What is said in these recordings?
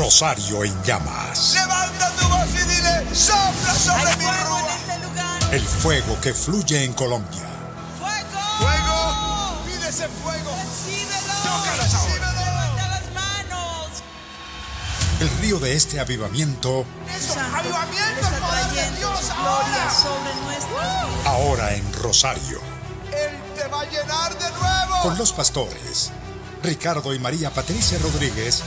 Rosario en llamas. Levanta tu voz y dile: sopla sobre mi fuego en rúa. este lugar. El fuego que fluye en Colombia. ¡Fuego! Fuego, pide ese fuego. ¡Recíbelo! Tócalas ahora. ¡Levanta las manos! El río de este avivamiento Eso, Santo, avivamiento, está el poder de trayendo Dios su gloria ahora. sobre nuestras vidas. ahora en Rosario. Él te va a llenar de nuevo. Con los pastores Ricardo y María Patricia Rodríguez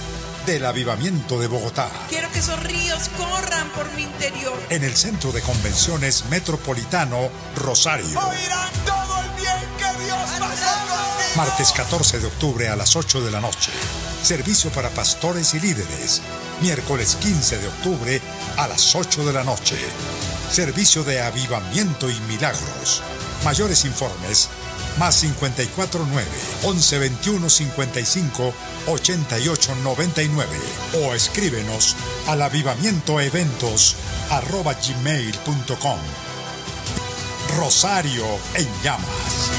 del Avivamiento de Bogotá. Quiero que esos ríos corran por mi interior. En el Centro de Convenciones Metropolitano Rosario. Oirán todo el bien que Dios va a hacer contigo. Martes 14 de octubre a las 8 de la noche. Servicio para pastores y líderes. Miércoles 15 de octubre a las 8 de la noche. Servicio de avivamiento y milagros. Mayores informes, más 549-1121-55-8899 o escríbenos al avivamientoeventos@gmail.com. Rosario en llamas.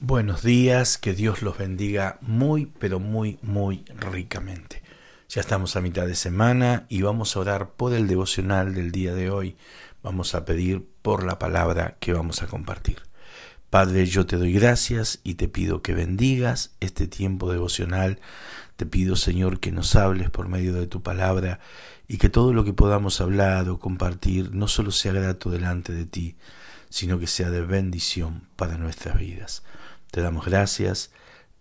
Buenos días, que Dios los bendiga muy, pero muy, muy ricamente. Ya estamos a mitad de semana y vamos a orar por el devocional del día de hoy. Vamos a pedir por la palabra que vamos a compartir. Padre, yo te doy gracias y te pido que bendigas este tiempo devocional. Te pido, Señor, que nos hables por medio de tu palabra y que todo lo que podamos hablar o compartir no solo sea grato delante de ti, sino que sea de bendición para nuestras vidas. Te damos gracias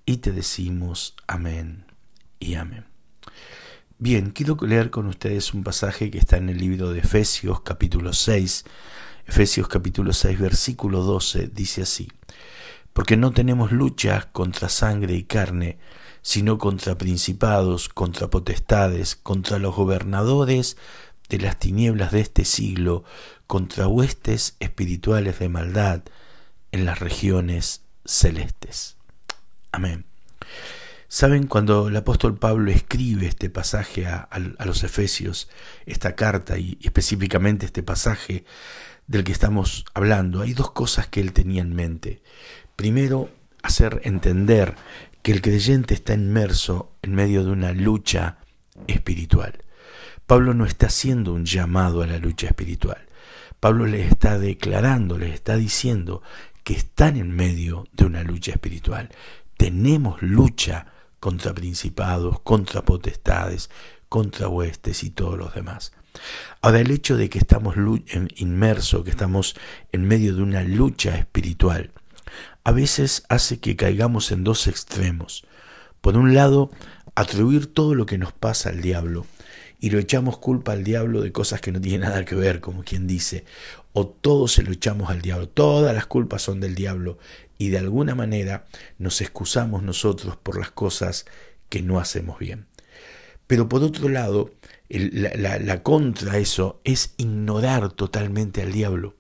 y te decimos amén y amén. Bien, quiero leer con ustedes un pasaje que está en el libro de Efesios capítulo 6. Efesios capítulo 6 versículo 12 dice así: porque no tenemos lucha contra sangre y carne, sino contra principados, contra potestades, contra los gobernadores de las tinieblas de este siglo, contra huestes espirituales de maldad en las regiones celestes. Amén. Saben, cuando el apóstol Pablo escribe este pasaje a los Efesios, esta carta y específicamente este pasaje del que estamos hablando, hay dos cosas que él tenía en mente. Primero, hacer entender que el creyente está inmerso en medio de una lucha espiritual. Pablo no está haciendo un llamado a la lucha espiritual. Pablo les está declarando, les está diciendo que están en medio de una lucha espiritual. Tenemos lucha contra principados, contra potestades, contra huestes y todos los demás. Ahora, el hecho de que estamos inmersos, que estamos en medio de una lucha espiritual, a veces hace que caigamos en dos extremos. Por un lado, atribuir todo lo que nos pasa al diablo, y lo echamos culpa al diablo de cosas que no tienen nada que ver, como quien dice, o todo se lo echamos al diablo, todas las culpas son del diablo, y de alguna manera nos excusamos nosotros por las cosas que no hacemos bien. Pero por otro lado, la contra a eso es ignorar totalmente al diablo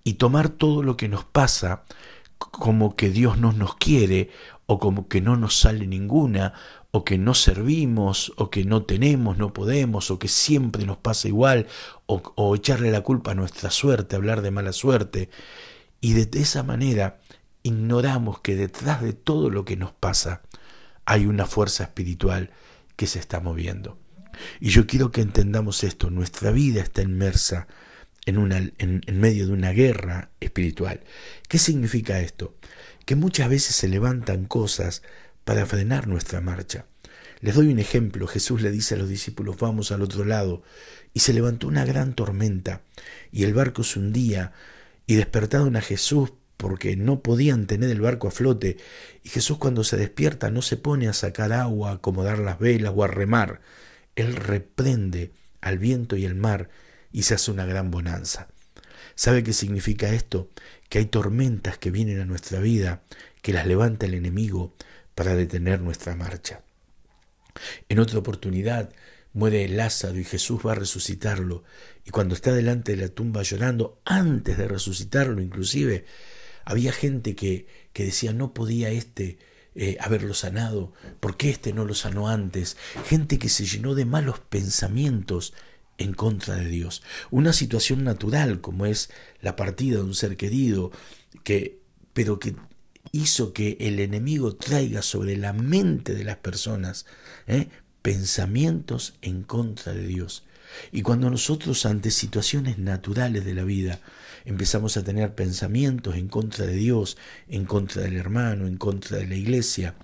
y tomar todo lo que nos pasa como que Dios no nos quiere, o como que no nos sale ninguna, o que no servimos, o que no tenemos, no podemos, o que siempre nos pasa igual, o echarle la culpa a nuestra suerte, hablar de mala suerte. Y de esa manera ignoramos que detrás de todo lo que nos pasa hay una fuerza espiritual que se está moviendo. Y yo quiero que entendamos esto: nuestra vida está inmersa en medio de una guerra espiritual. ¿Qué significa esto? Que muchas veces se levantan cosas para frenar nuestra marcha. Les doy un ejemplo. Jesús le dice a los discípulos: vamos al otro lado. Y se levantó una gran tormenta y el barco se hundía, y despertaron a Jesús porque no podían tener el barco a flote. Y Jesús, cuando se despierta, no se pone a sacar agua, a acomodar las velas o a remar. Él reprende al viento y el mar y se hace una gran bonanza. ¿Sabe qué significa esto? Que hay tormentas que vienen a nuestra vida, que las levanta el enemigo para detener nuestra marcha. En otra oportunidad muere Lázaro y Jesús va a resucitarlo, y cuando está delante de la tumba llorando, antes de resucitarlo inclusive, había gente que decía: no podía haberlo sanado, ¿por qué no lo sanó antes? Gente que se llenó de malos pensamientos en contra de Dios. Una situación natural como es la partida de un ser querido, pero que hizo que el enemigo traiga sobre la mente de las personas pensamientos en contra de Dios. Y cuando nosotros ante situaciones naturales de la vida empezamos a tener pensamientos en contra de Dios, en contra del hermano, en contra de la iglesia,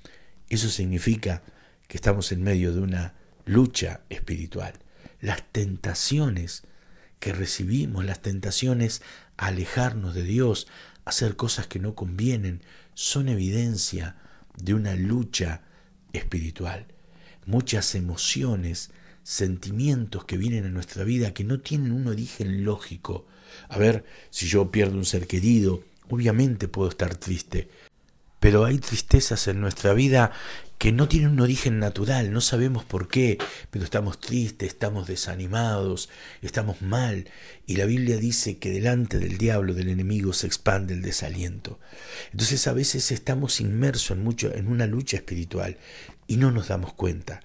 eso significa que estamos en medio de una lucha espiritual. Las tentaciones que recibimos, las tentaciones a alejarnos de Dios, a hacer cosas que no convienen, son evidencia de una lucha espiritual. Muchas emociones, sentimientos que vienen a nuestra vida que no tienen un origen lógico. A ver, si yo pierdo un ser querido, obviamente puedo estar triste, pero hay tristezas en nuestra vida que no tienen un origen natural, no sabemos por qué, pero estamos tristes, estamos desanimados, estamos mal, y la Biblia dice que delante del diablo, del enemigo, se expande el desaliento. Entonces a veces estamos inmersos en una lucha espiritual y no nos damos cuenta,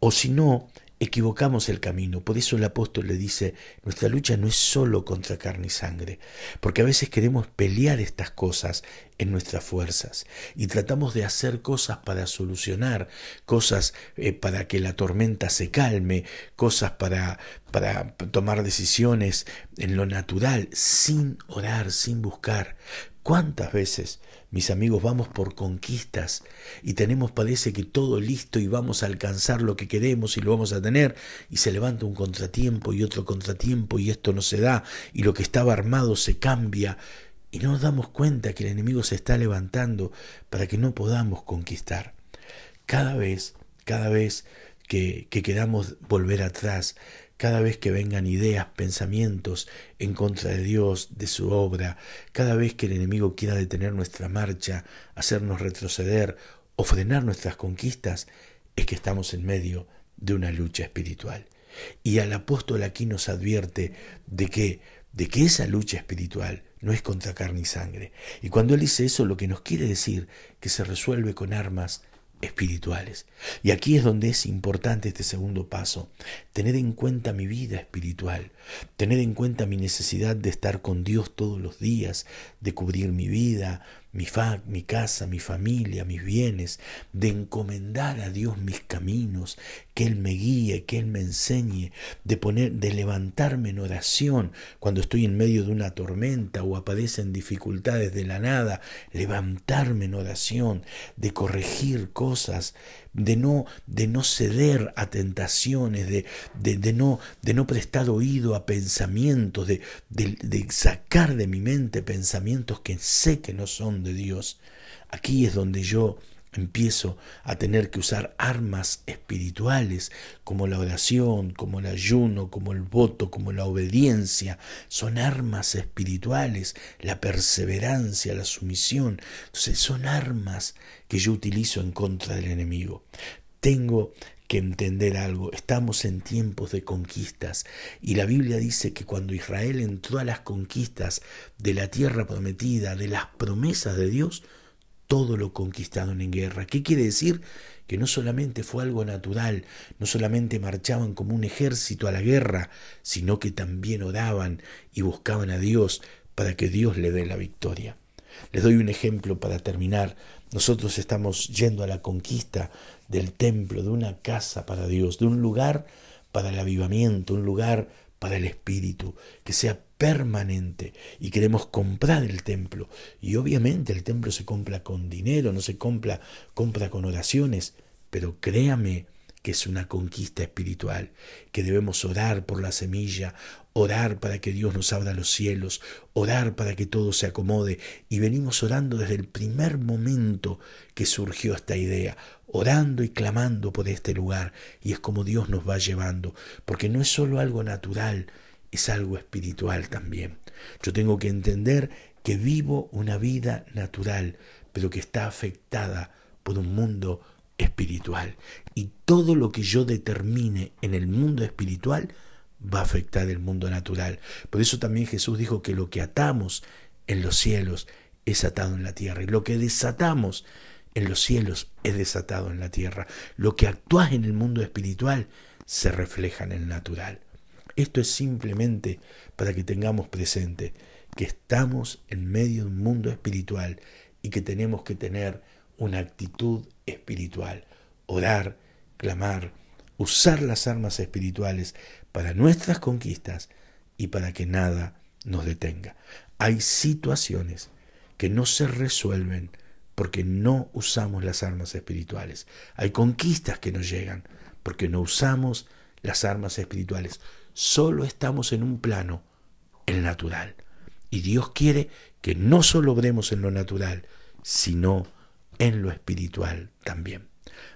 o si no, equivocamos el camino. Por eso el apóstol le dice, nuestra lucha no es solo contra carne y sangre, porque a veces queremos pelear estas cosas en nuestras fuerzas y tratamos de hacer cosas para solucionar, cosas para que la tormenta se calme, cosas para tomar decisiones en lo natural, sin orar, sin buscar. ¿Cuántas veces, mis amigos, vamos por conquistas y parece que todo listo y vamos a alcanzar lo que queremos y lo vamos a tener, y se levanta un contratiempo y otro contratiempo y esto no se da y lo que estaba armado se cambia y no nos damos cuenta que el enemigo se está levantando para que no podamos conquistar? Cada vez que queramos volver atrás, cada vez que vengan ideas, pensamientos en contra de Dios, de su obra, cada vez que el enemigo quiera detener nuestra marcha, hacernos retroceder o frenar nuestras conquistas, es que estamos en medio de una lucha espiritual. Y el apóstol aquí nos advierte de que esa lucha espiritual no es contra carne y sangre. Y cuando él dice eso, lo que nos quiere decir que se resuelve con armas espirituales. Y aquí es donde es importante este segundo paso: tener en cuenta mi vida espiritual, tener en cuenta mi necesidad de estar con Dios todos los días, de cubrir mi vida, mi casa, mi familia, mis bienes, de encomendar a Dios mis caminos, que Él me guíe, que Él me enseñe, de levantarme en oración cuando estoy en medio de una tormenta o aparecen dificultades de la nada, levantarme en oración, de corregir cosas, de no ceder a tentaciones, de no prestar oído a pensamientos, de sacar de mi mente pensamientos que sé que no son de Dios. Aquí es donde yo empiezo a tener que usar armas espirituales como la oración, como el ayuno, como el voto, como la obediencia. Son armas espirituales, la perseverancia, la sumisión. Entonces son armas que yo utilizo en contra del enemigo. Tengo que entender algo: estamos en tiempos de conquistas y la Biblia dice que cuando Israel entró a las conquistas de la tierra prometida, de las promesas de Dios, todo lo conquistaron en guerra. ¿Qué quiere decir? Que no solamente fue algo natural, no solamente marchaban como un ejército a la guerra, sino que también oraban y buscaban a Dios para que Dios le dé la victoria. Les doy un ejemplo para terminar. Nosotros estamos yendo a la conquista del templo, de una casa para Dios, de un lugar para el avivamiento, un lugar para el Espíritu, que sea permanente, y queremos comprar el templo. Y obviamente el templo se compra con dinero, no se compra con oraciones, pero créame que es una conquista espiritual, que debemos orar por la semilla, orar para que Dios nos abra los cielos, orar para que todo se acomode, y venimos orando desde el primer momento que surgió esta idea, orando y clamando por este lugar, y es como Dios nos va llevando, porque no es solo algo natural, es algo espiritual también. Yo tengo que entender que vivo una vida natural, pero que está afectada por un mundo espiritual, y todo lo que yo determine en el mundo espiritual va a afectar el mundo natural. Por eso también Jesús dijo que lo que atamos en los cielos es atado en la tierra, y lo que desatamos en los cielos es desatado en la tierra. Lo que actúa en el mundo espiritual se refleja en el natural. Esto es simplemente para que tengamos presente que estamos en medio de un mundo espiritual y que tenemos que tener una actitud espiritual, orar, clamar, usar las armas espirituales para nuestras conquistas y para que nada nos detenga. Hay situaciones que no se resuelven porque no usamos las armas espirituales. Hay conquistas que no llegan porque no usamos las armas espirituales. Solo estamos en un plano, el natural. Y Dios quiere que no solo obremos en lo natural, sino en lo espiritual también.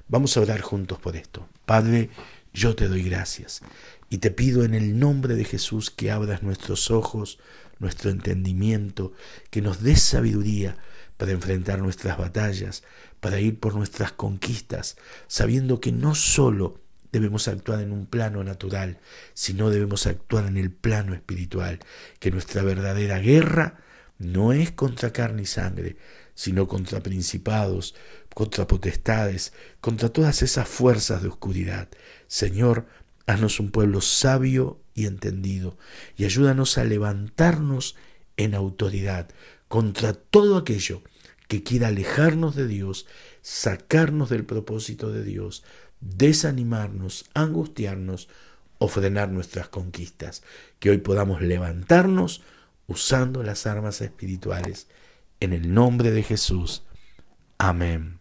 Vamos a orar juntos por esto. Padre, yo te doy gracias y te pido en el nombre de Jesús que abras nuestros ojos, nuestro entendimiento, que nos des sabiduría para enfrentar nuestras batallas, para ir por nuestras conquistas, sabiendo que no solo debemos actuar en un plano natural, sino debemos actuar en el plano espiritual, que nuestra verdadera guerra no es contra carne y sangre, sino contra principados, contra potestades, contra todas esas fuerzas de oscuridad. Señor, haznos un pueblo sabio y entendido, y ayúdanos a levantarnos en autoridad contra todo aquello que quiera alejarnos de Dios, sacarnos del propósito de Dios, desanimarnos, angustiarnos o frenar nuestras conquistas. Que hoy podamos levantarnos usando las armas espirituales. En el nombre de Jesús. Amén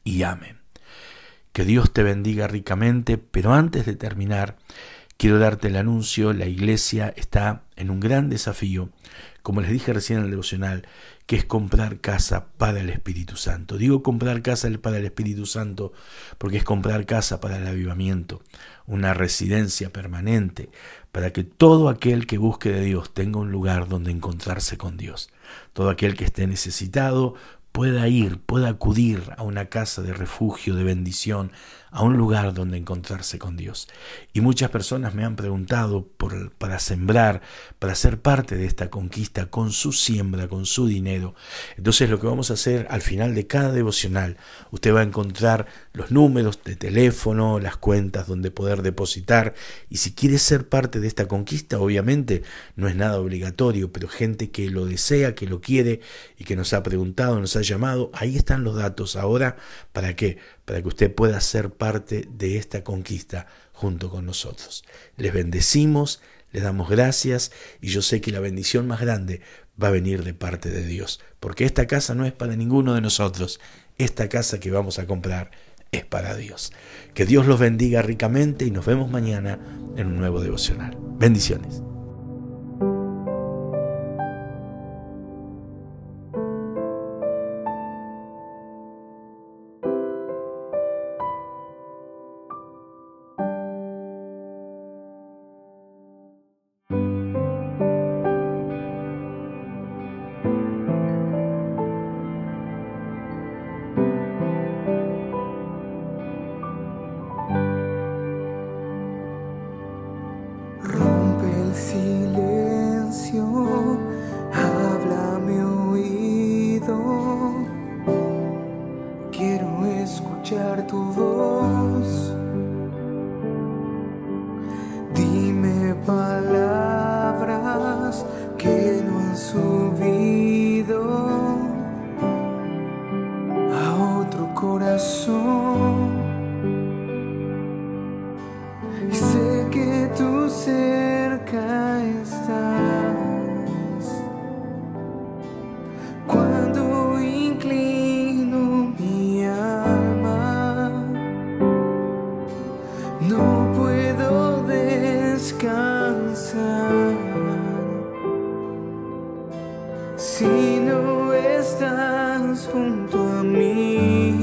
y amén. Que Dios te bendiga ricamente, pero antes de terminar, quiero darte el anuncio. La iglesia está en un gran desafío, como les dije recién en el devocional, que es comprar casa para el Espíritu Santo. Digo comprar casa para el Espíritu Santo porque es comprar casa para el avivamiento, una residencia permanente, para que todo aquel que busque de Dios tenga un lugar donde encontrarse con Dios. Todo aquel que esté necesitado pueda acudir a una casa de refugio, de bendición, a un lugar donde encontrarse con Dios. Y muchas personas me han preguntado para sembrar, para ser parte de esta conquista con su siembra, con su dinero. Entonces lo que vamos a hacer al final de cada devocional, usted va a encontrar los números de teléfono, las cuentas donde poder depositar. Y si quiere ser parte de esta conquista, obviamente no es nada obligatorio, pero gente que lo desea, que lo quiere y que nos ha preguntado, nos ha llamado, ahí están los datos ahora. ¿Para qué? Para que usted pueda ser parte de esta conquista junto con nosotros. Les bendecimos, les damos gracias y yo sé que la bendición más grande va a venir de parte de Dios, porque esta casa no es para ninguno de nosotros, esta casa que vamos a comprar es para Dios. Que Dios los bendiga ricamente y nos vemos mañana en un nuevo devocional. Bendiciones. Escuchar tu voz, dime palabras que no han subido a otro corazón. Y sé que tú cerca estás cuando inclino mi alma. No puedo descansar si no estás junto a mí.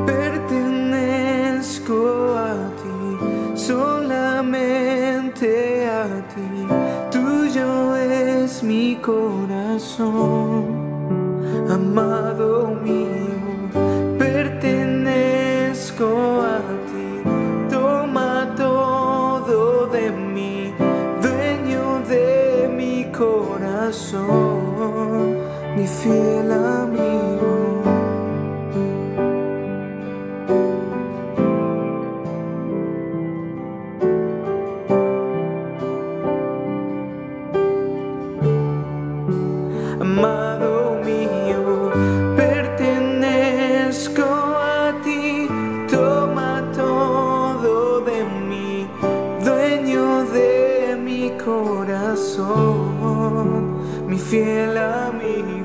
Pertenezco a ti, solamente a ti. Tuyo es mi corazón, amado mío. Pertenezco a ti, toma todo de mí, dueño de mi corazón, mi fiel amigo. corazón, mi fiel amigo.